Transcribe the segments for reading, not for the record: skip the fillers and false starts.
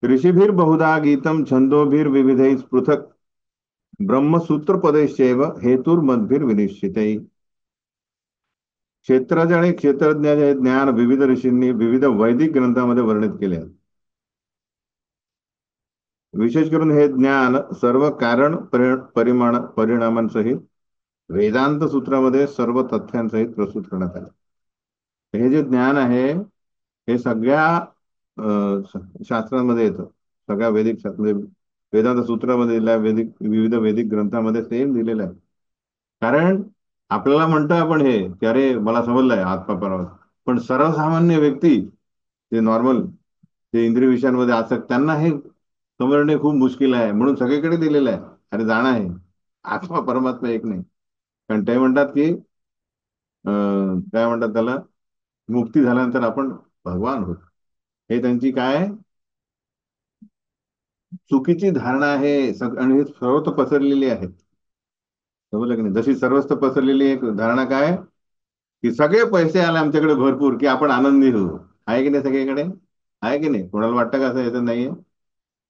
ऋषिभिर बहुधा गीतम छंदोभिर विविधैः पृथक ब्रह्मसूत्र पदैश्चैव हेतुर्मद्भिर विनिश्चितै. क्षेत्राचे आणि क्षेत्रज्ञाचे ज्ञान विविध ऋषींनी विविध वैदिक ग्रंथामध्ये वर्णित केले आहे. विशेष करून हे ज्ञान सर्व कारण परिणामांसहित वेदांत सूत्रामध्ये सर्व तथ्यांसहित प्रस्तुत करण्यात आले. हे जे ज्ञान आहे हे सगळ्या शास्त्रांमध्ये येतं. सगळ्या म्हणजे वेदांत सूत्रामध्ये दिलेल्या विविध वैदिक ग्रंथामध्ये सेम दिलेलं आहे. कारण आपल्याला म्हणतो आपण हे की अरे मला समजलंय आत्मा परमात्मा, पण सर्वसामान्य व्यक्ती जे नॉर्मल जे इंद्रिय विषयांमध्ये आसक्त त्यांना हे समजणे खूप मुश्किल आहे. म्हणून सगळीकडे दिलेलं आहे अरे जाणं आहे आत्मा परमात्मा एक नाही. कारण ते म्हणतात की काय म्हणतात त्याला, मुक्ती झाल्यानंतर आपण भगवान होतो. हे त्यांची काय चुकीची धारणा आहे. आणि हे सर्वत्र पसरलेली आहे. समजलं की नाही. जशी सर्वत्र पसरलेली एक धारणा काय की सगळे पैसे आले आमच्याकडे भरपूर की आपण आनंदी होऊ. आहे की नाही सगळीकडे? आहे की नाही? कोणाला वाटतं का असं याचं नाहीये?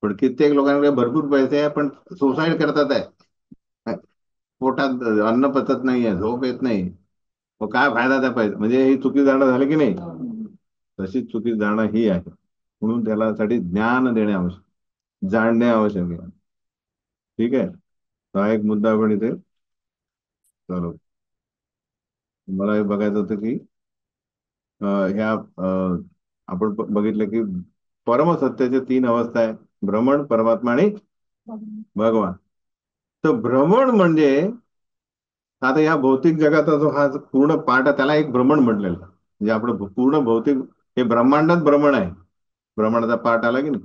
पण कित्येक लोकांकडे भरपूर पैसे आहे पण सुसाईड करतात आहे. पोटात अन्न पचत नाहीये, झोप येत नाही. मग काय फायदा त्या पैसे, म्हणजे ही चुकी धारणा झाली की नाही? तशीच चुकी धारणा ही आहे. म्हणून त्याला साठी ज्ञान देणे आवश्यक, जाणणे आवश्यक आहे. ठीक आहे. हा एक मुद्दा आपण इथे चालू. मला हे बघायचं होतं की ह्या आपण बघितलं की परमसत्याच्या तीन अवस्था आहे: भ्रमण, परमात्मा आणि भगवान. तर भ्रमण म्हणजे आता या भौतिक जगाचा जो हा पूर्ण पार्ट आहे त्याला एक भ्रमण म्हटलेलं आहे. म्हणजे आपलं पूर्ण भौतिक हे ब्रह्मांडात भ्रमण आहे. भ्रमणाचा पार्ट आला की नाही.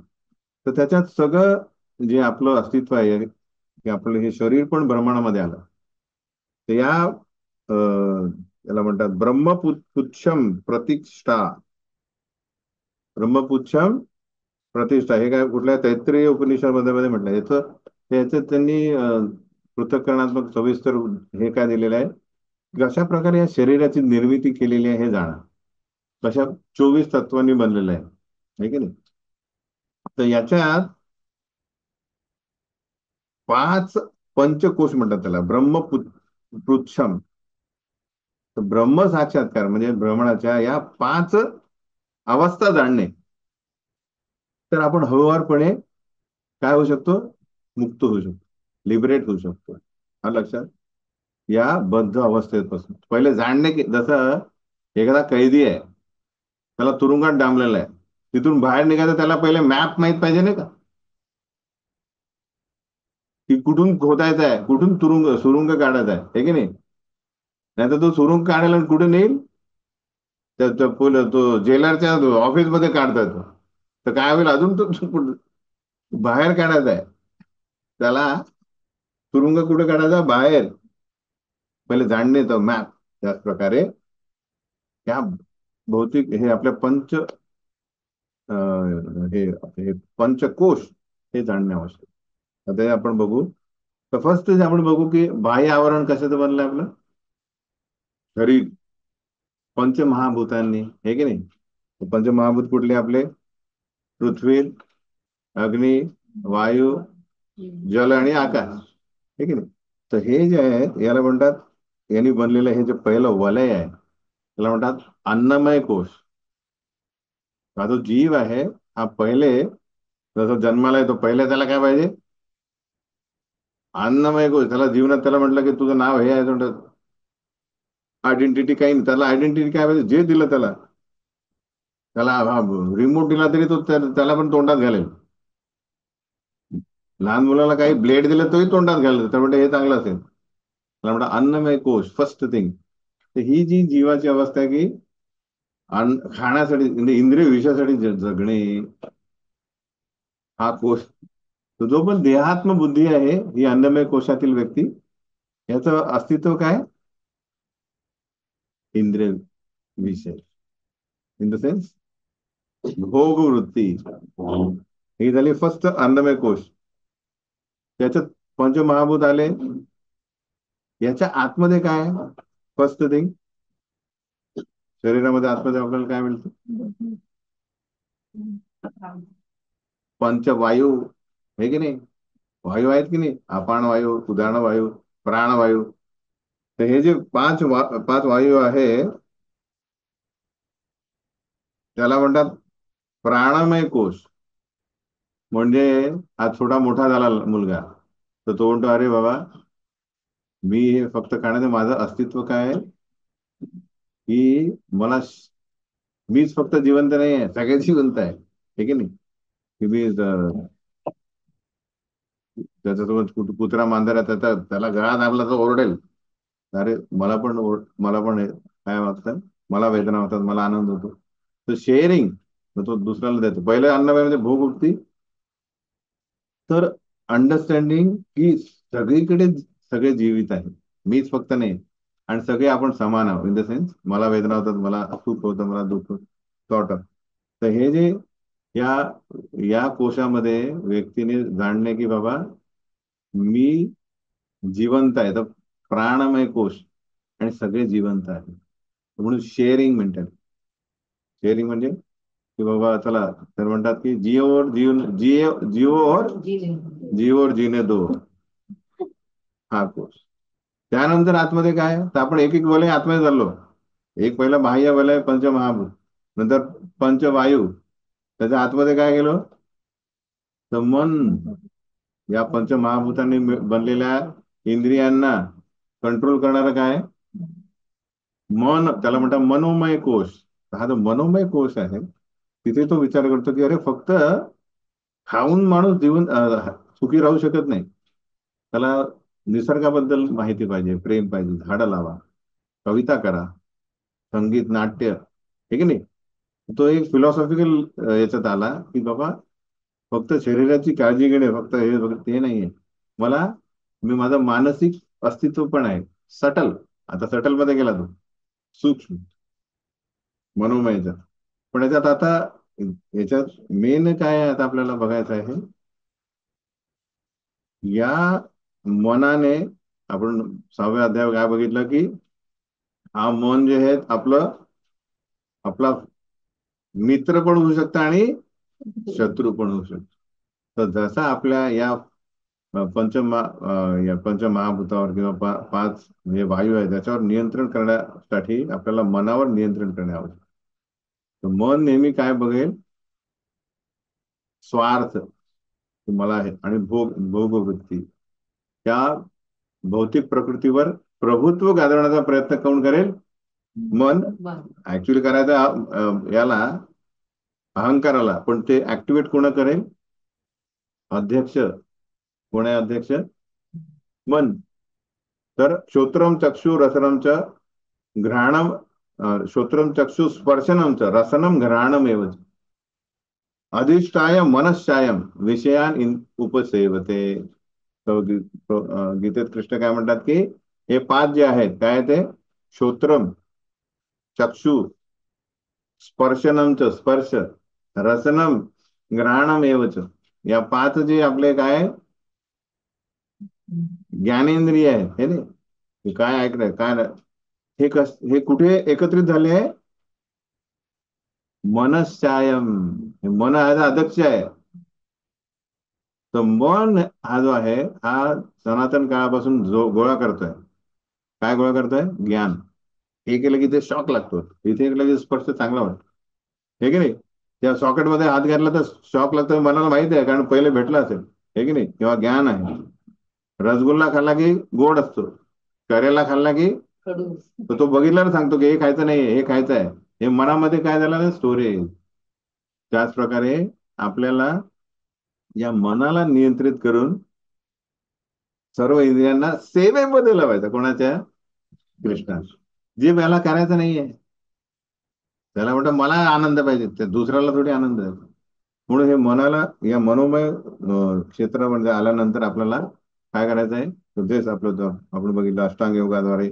तर त्याच्यात सगळं जे आपलं अस्तित्व आहे की आपलं हे शरीर पण भ्रमणामध्ये आलं. तर याला म्हणतात ब्रह्मपुच्छम प्रतिष्ठा. ब्रह्मपुच्छम प्रतिष्ठा हे काय कुठल्या तैत्तिरीय उपनिषदामध्ये मध्ये म्हटलं. याचं त्यांनी पृथक्करणात्मक सविस्तर हे काय दिलेलं आहे, कशा प्रकारे या शरीराची निर्मिती केलेली आहे हे जाणा. कशा 24 तत्वांनी बनलेलं आहे, है की नाही. तर याच्यात 5 पंचकोश म्हणतात त्याला ब्रह्मपुच्छम. तर ब्रह्म साक्षात्कार म्हणजे भ्रमणाच्या या 5 अवस्था जाणणे. तर आपण हळूवारपणे काय होऊ शकतो, मुक्त होऊ शकतो, लिबरेट होऊ शकतो. हा लक्षात. या बद्ध अवस्थेपासून पहिले जाणणे की जसं एखादा कैदी आहे, त्याला तुरुंगात डांबलेला आहे, तिथून बाहेर निघायचं त्याला पहिले मॅप माहित पाहिजे नाही का, की कुठून खोदायचं आहे, कुठून सुरुंग काढायचा आहे, हे की नाही. नाहीतर तो सुरुंग काढायला आणि कुठे नेईल, तो जेलरच्या ऑफिस मध्ये काढता येतो. तर काय होईल, अजून तो बाहेर काढायचा आहे त्याला. सुरुंग कुठे काढायचा, बाहेर. पहिले जाणणे तो मॅप. त्याच प्रकारे ह्या भौतिक हे आपल्या हे हे पंचकोश हे जाणणे आवश्यक. आता हे आपण बघू. तर फर्स्ट आपण बघू की बाह्य आवरण कशाचं बनलंय आपलं शरीर, पंचमहाभूतांनी, हे की नाही. पंचमहाभूत कुठले आपले? पृथ्वी, अग्नी, वायू, जल आणि आकाश, हे की नाही. तर हे जे आहे याला म्हणतात, यांनी बनलेलं हे जे पहिलं वलय आहे त्याला म्हणतात अन्नमय कोश. हा जो जीव आहे हा पहिले जसं जन्माला येतो पहिले त्याला काय पाहिजे, अन्नमय कोश. त्याला जीवनात त्याला म्हटलं की तुझं नाव हे आहे, आयडेंटिटी काही नाही. त्याला आयडेंटिटी काय पाहिजे, जे दिलं त्याला. त्याला रिमोट दिला तरी तो त्याला पण तोंडात घालेल. लहान मुलाला काही ब्लेड दिलं तोही तोंडात घालेल, तर म्हणजे हे चांगलं असेल. त्याला म्हणतात अन्नमय कोश, फर्स्ट थिंग. तर ही जी जीवाची अवस्था आहे की खाण्यासाठी म्हणजे इंद्रिय विषयासाठी जगणे, हा कोश. तो जो पण देहात्म बुद्धी आहे ही अन्नमय कोशातील व्यक्ती, याचं अस्तित्व काय, इंद्रिय विषय, इन द सेन्स भोग वृत्ती. ही झाली फर्स्ट अन्नमय कोश. त्याच्यात पंचमहाभूत आले. याच्या आतमध्ये काय, फर्स्ट थिंग शरीरामध्ये आतमध्ये आपल्याला काय मिळतं, पंचवायू हे की नाही, वायू आहेत की नाही, अपान वायू, उदाहरण वायू, प्राणवायू. तर हे जे पाच वायू आहे त्याला म्हणतात प्राणमय कोश. म्हणजे आज थोडा मोठा झाला मुलगा, तर तो म्हणतो अरे बाबा, मी हे फक्त खाण्याचं माझं अस्तित्व काय आहे, की मीच फक्त जिवंत नाही आहे, सगळे जिवंत आहे, हे की नाही. की मी त्याच्यासोबत कुत्रा मांजर आहे, त्याला गळा दाबला तर ओरडेल, अरे मला पण काय वाटतं, मला वेदना होतात, मला आनंद होतो. तर शेअरिंग, तो दुसऱ्याला देतो. पहिले अन्नमध्ये भूक उठती, तर अंडरस्टँडिंग की सगळीकडे सगळे जीवित आहेत, मीच फक्त नाही, आणि सगळे आपण समान आहोत. इन द सेन्स, मला वेदना होतात, मला सुख होतं, मला दुःख होतं, सॉर्ट ऑफ. तर हे जे या या कोशामध्ये व्यक्तीने जाणले की बाबा मी जिवंत आहे, तर प्राणमय कोश आणि सगळे जिवंत आहे, म्हणून शेअरिंग म्हणतात. शेअरिंग म्हणजे की बाबा चला, तर म्हणतात की जिओ और जीने दो, हा कोश. त्यानंतर आतमध्ये काय, तर आपण एक एक वलय आतमध्ये चाललो. एक पहिला बाह्य वलय पंचमहाभूत, नंतर पंचवायू, त्याच्या आतमध्ये काय गेलो, तर मन. या पंचमहाभूतांनी बनलेल्या इंद्रियांना कंट्रोल करणारं काय, मन. त्याला म्हणतात मनोमय कोश. हा जो मनोमय कोश आहे, तिथे तो विचार करतो की अरे फक्त खाऊन माणूस सुखी राहू शकत नाही. त्याला निसर्गाबद्दल माहिती पाहिजे, प्रेम पाहिजे, झाडं लावा, कविता करा, संगीत, नाट्य, हे की नाही. तो एक फिलॉसॉफिकल याच्यात आला की बाबा फक्त शरीराची काळजी घेणे, फक्त ते नाहीये मला. मी माझं मानसिक अस्तित्व पण आहे, सटल. आता सटल मध्ये गेला तो, सूक्ष्म मनोमयचा. पण याच्यात आता, याच्यात मेन काय आहे आता आपल्याला बघायचं आहे. या मनाने आपण 6व्या अध्याय काय बघितलं की हा मन जे आहे आपलं, आपला मित्र पण होऊ शकतं आणि शत्रू पण होऊ शकतो. तर जसा आपल्या या पंचमहाभूतावर किंवा पाच जे वायू आहे त्याच्यावर नियंत्रण करण्यासाठी आपल्याला मनावर नियंत्रण करणे आवश्यक. तर मन नेहमी काय बघेल, स्वार्थ, मला आहे, आणि भोगवृत्ती, त्या भौतिक प्रकृतीवर प्रभुत्व गाजवण्याचा प्रयत्न कोण करेल, मन. ऍक्च्युली करायचा याला, अहंकाराला, पण ते ऍक्टिवेट कोण करेल, अध्यक्ष. कोण आहे अध्यक्ष, मन. तर श्रोत्रम चक्षु रसनम च घ्राणम, श्रोत्रम चक्षु स्पर्शनम च रसनम घ्राणम एवच अधिष्ठाय मनश्चायम विषयान उपसेवते. गीतेत कृष्ण काय म्हणतात की हे पाच जे आहेत काय ते, श्रोत्रम, चक्षु, स्पर्शनम च स्पर्श, रसनम, घ्राणम एवच, या पाच जे आपले काय ज्ञानेंद्रिय आहेत, हे नाही, हे काय ऐकलंय काय नाही, हे कुठे एकत्रित झाले आहे, मनश्चायम. हे मन हा अध्यक्ष आहे. तर मन हा जो आहे हा सनातन काळापासून जो गोळा करतोय, काय गोळा करतोय, ज्ञान. हे केलं की ते शॉक लागतो, इथे केलं की स्पर्श चांगला वाटतो, हे की नाही. त्या सॉकेटमध्ये हात घातला तर शॉक लागतो, मनाला माहिती आहे, कारण पहिले भेटलं असेल, हे की नाही, किंवा ज्ञान आहे. रसगुल्ला खाल्ला की गोड असतो, करेला खाल्ला की तर तो बघितल्यावर सांगतो की हे खायचं नाही, हे खायचं आहे. हे मनामध्ये काय झालं ना, स्टोरेज. त्याच प्रकारे आपल्याला या मनाला नियंत्रित करून सर्व इंद्रियांना सेवेमध्ये लावायचं, कोणाच्या, कृष्णा. जे मला करायचं नाहीये, त्याला म्हणतं मला आनंद पाहिजे, त्या दुसऱ्याला थोडी आनंद आहे. म्हणून हे मनाला या मनोमय क्षेत्रामध्ये आल्यानंतर आपल्याला काय करायचं आहे, तर तेच आपलं आपण बघितलं अष्टांग योगाद्वारे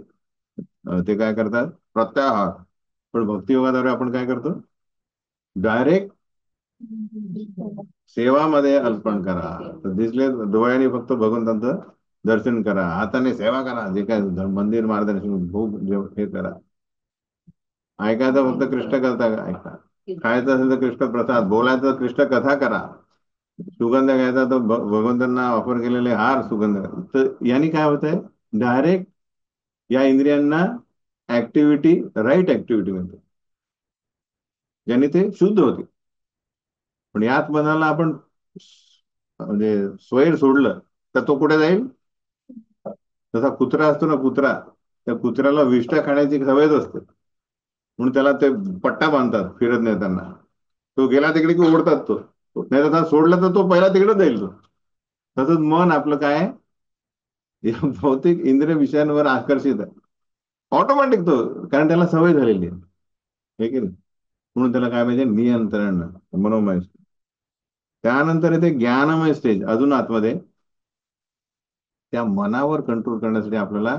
ते काय करतात, प्रत्याहार. पण भक्ती योगाद्वारे आपण काय करतो, डायरेक्ट सेवामध्ये अर्पण करा. तर दिसले डोळ्यांनी फक्त भगवंतांचं दर्शन करा, हाताने सेवा करा, जे काय मंदिर मार्गदर्शन भोग हे करा. ऐकायचं फक्त कृष्ण कथा ऐका, खायचं असेल तर कृष्ण प्रसाद, बोलायचं कृष्ण कथा करा. सुगंध घ्यायचा तर भगवंतांना ऑफर केलेले हार सुगंध, तर यांनी काय होत आहे, डायरेक्ट या इंद्रियांना ऍक्टिव्हिटी, राईट ऍक्टिव्हिटी म्हणते, ज्याने ते शुद्ध होते. पण याच मनाला आपण म्हणजे स्वैर सोडलं तर तो कुठे जाईल? तसा कुत्रा असतो ना, कुत्रा, त्या कुत्र्याला विष्ट्या खाण्याची सवयच असते, म्हणून त्याला ते पट्टा बांधतात फिरत नेताना. तो गेला तिकडे की ओढतात तो, नाही तसा सोडला तर तो पहिला तिकडे जाईल तो. तसंच मन आपलं काय आहे, या भौतिक इंद्रिय विषयांवर आकर्षित आहे ऑटोमॅटिक तो, कारण त्याला सवय झालेली आहे, हे की नाही. म्हणून त्याला काय पाहिजे? नियंत्रण, मनोमय. त्यानंतर येते ज्ञानमय स्टेज, अजून आतमध्ये. त्या मनावर कंट्रोल करण्यासाठी आपल्याला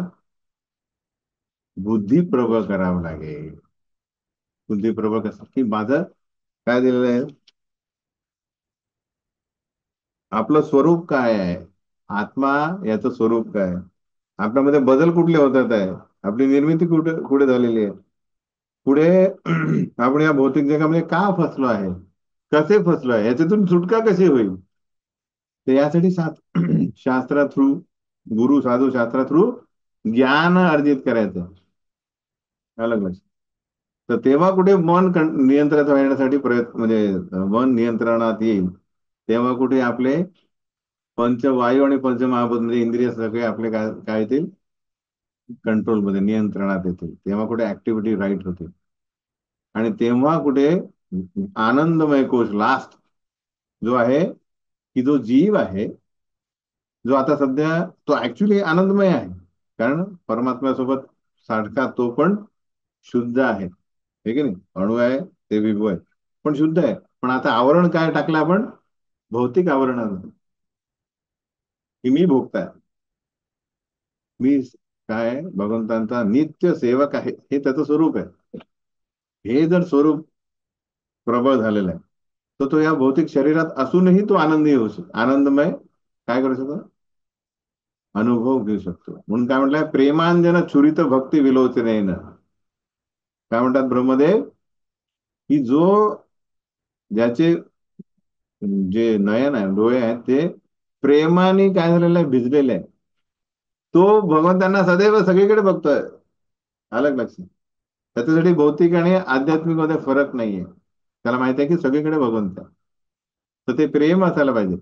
बुद्धिप्रबळ करावं लागेल. बुद्धिप्रबळ कसं की माझं काय दिलेलं आहे, आपलं स्वरूप काय आहे, आत्मा, याचं स्वरूप काय आहे, आपल्यामध्ये बदल कुठले होतात आहे, आपली निर्मिती कुठे कुठे झालेली आहे, पुढे आपण या भौतिक जगामध्ये का फसलो आहे, कसे फसलो आहे, याच्यातून सुटका कशी होईल. तर यासाठी शास्त्रा थ्रू, गुरु साधू शास्त्रा थ्रू ज्ञान अर्जित करायचं. अलग लक्ष. तर तेव्हा कुठे मन नियंत्रणात राहण्यासाठी प्रयत्न, म्हणजे मन नियंत्रणात येईल, तेव्हा कुठे आपले पंचवायू आणि पंचमहाभूत म्हणजे इंद्रिय सगळे आपले काय काय येतील, कंट्रोलमध्ये, नियंत्रणात येतील. तेव्हा कुठे ऍक्टिव्हिटी राईट होते, आणि तेव्हा कुठे आनंदमय कोश लास्ट जो आहे, की जो जीव आहे, जो आता सध्या तो ऍक्च्युली आनंदमय आहे, कारण परमात्म्यासोबत सारखा तो पण शुद्ध आहे, हे की नाही. अणु आहे, ते विभू आहे, पण शुद्ध आहे. पण आता आवरण काय टाकलं आपण? भौतिक आवरणानं, की मी भोगताय, मी काय आहे? भगवंतांचा नित्य सेवक आहे, हे त्याचं स्वरूप आहे. हे जर स्वरूप प्रबळ झालेलं आहे, तर तो या भौतिक शरीरात असूनही तो आनंदी होऊ शकतो, आनंदमय काय करू शकतो, अनुभव घेऊ शकतो. म्हणून काय म्हटलंय, प्रेमांजन छुरित भक्ती विलोचनेन, काय म्हणतात ब्रह्मदेव, की जो, ज्याचे जे नयन आहे, डोळे आहेत, ते प्रेमाने काय झालेलं आहे, भिजलेले आहे, तो भगवंतांना सदैव सगळीकडे बघतोय. अलग लक्ष. त्याच्यासाठी भौतिक आणि आध्यात्मिक मध्ये फरक नाहीये, त्याला माहिती आहे की सगळीकडे भगवंत आहे. तर ते प्रेम असायला पाहिजे.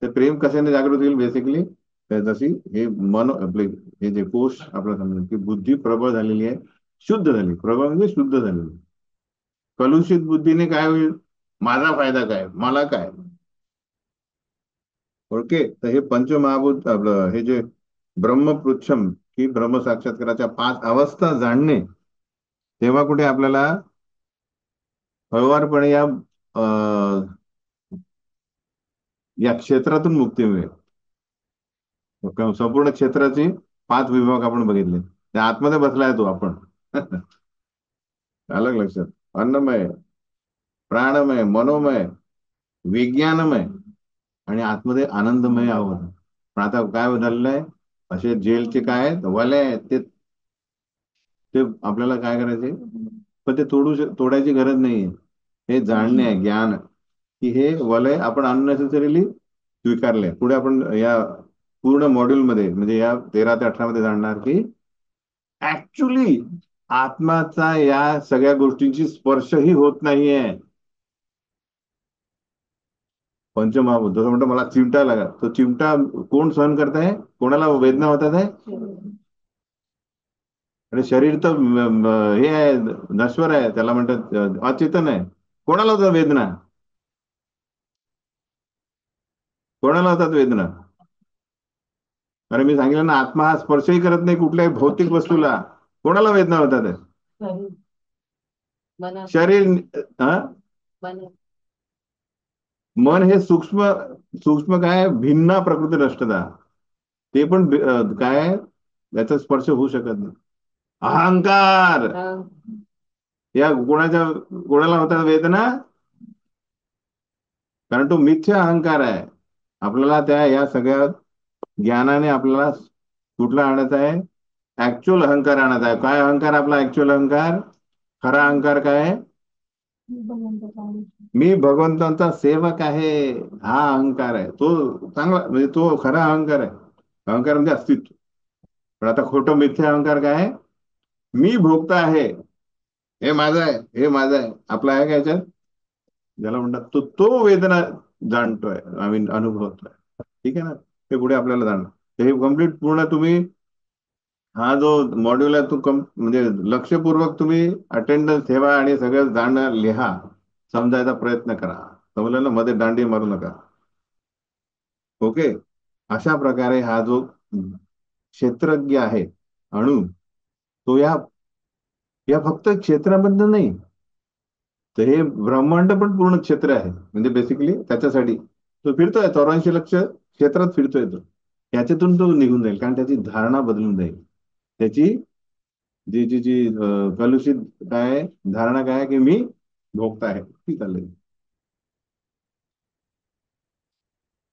ते प्रेम कशाने जागृत होईल बेसिकली, जशी हे मन आपले, हे जे कोश आपल्याला समजेल की बुद्धी प्रबळ झालेली आहे, शुद्ध झाली, प्रबळ म्हणजे शुद्ध झालेली. कलुषित बुद्धीने काय होईल, माझा फायदा काय, मला काय. ओके. तर हे पंचमहाभूत आपलं हे जे ब्रह्मपृच्छम, की ब्रह्म साक्षात्काराच्या 5 अवस्था जाणणे, तेव्हा कुठे आपल्याला हळुवारपणे या क्षेत्रातून मुक्ती मिळेल. संपूर्ण क्षेत्राची 5 विभाग आपण बघितले, त्या आतमध्ये बसलाय तो आपण. अलग लक्षात. अन्नमय, प्राणमय, मनोमय, विज्ञानमय, आणि आतमध्ये आनंदमय आहोत. पण आता काय झालेलं आहे, असे जेलचे काय आहेत, वलय आहेत, ते आपल्याला काय करायचे, पण ते तोडायची गरज नाहीये. हे जाणणे आहे, ज्ञान, की हे वलय आपण अननेसेसरीली स्वीकारले. पुढे आपण या पूर्ण मॉड्यूलमध्ये, म्हणजे या 13 ते 18 मध्ये जाणणार की ऍक्च्युली आत्माचा या सगळ्या गोष्टींची स्पर्शही होत नाहीये. पंचमहाभूत, जसं म्हणतो मला चिमटा लागा, तो चिमटा कोण सहन करताय, कोणाला वेदना होतात आहे, आणि शरीर तर हे आहे, नश्वर आहे, त्याला म्हणतात अचेतन आहे. कोणाला होतात वेदना, कोणाला होतात वेदना? अरे मी सांगितलं ना, आत्मा हा स्पर्शही करत नाही कुठल्याही भौतिक वस्तूला, कोणाला वेदना होतात आहे? शरीर. हा. मन हे सूक्ष्म, सूक्ष्म काय भिन्न प्रकृती नष्टता, ते पण काय आहे, याचा स्पर्श होऊ शकत नाही. अहंकार, या कोणाला होतात वेदना, कारण तो मिथ्य अहंकार आहे. आपल्याला त्या या सगळ्या ज्ञानाने आपल्याला कुठला आणायचा आहे, ऍक्च्युअल अहंकार आणायचा आहे. काय अहंकार आपला ऍक्च्युअल अहंकार, खरा अहंकार काय आहे? मी भगवंतांचा सेवक आहे, हा अहंकार आहे तो चांगला, म्हणजे तो खरा अहंकार आहे. अहंकार म्हणजे अस्तित्व. पण आता खोटं मिथ्या अहंकार काय आहे? मी भोगता आहे, हे माझं आहे, हे माझं आहे, आपलं आहे का याच्यात? ज्याला म्हणतात तो तो वेदना जाणतोय, आम्ही अनुभवतोय. ठीक आहे ना? ते पुढे आपल्याला जाणं. तर हे कम्प्लीट पूर्ण तुम्ही, हा जो मॉड्यूल आहे तो म्हणजे लक्षपूर्वक तुम्ही अटेंडन्स ठेवा आणि सगळं जाणं लिहा, समजायचा प्रयत्न करा. समजलं ना? मध्ये दांडी मारू नका. ओके. अशा प्रकारे हा जो क्षेत्रज्ञ आहे, अणु, तो या फक्त क्षेत्राबद्दल नाही, तर हे ब्रह्मांड पण पूर्ण क्षेत्र आहे. म्हणजे बेसिकली त्याच्यासाठी तो फिरतोय 84 लक्ष क्षेत्रात फिरतोय तो. याच्यातून तो निघून जाईल, कारण त्याची धारणा बदलून जाईल. त्याची जी जी जी कलुषित काय आहे, धारणा काय आहे, की मी भोगता आहे, ती चालेल.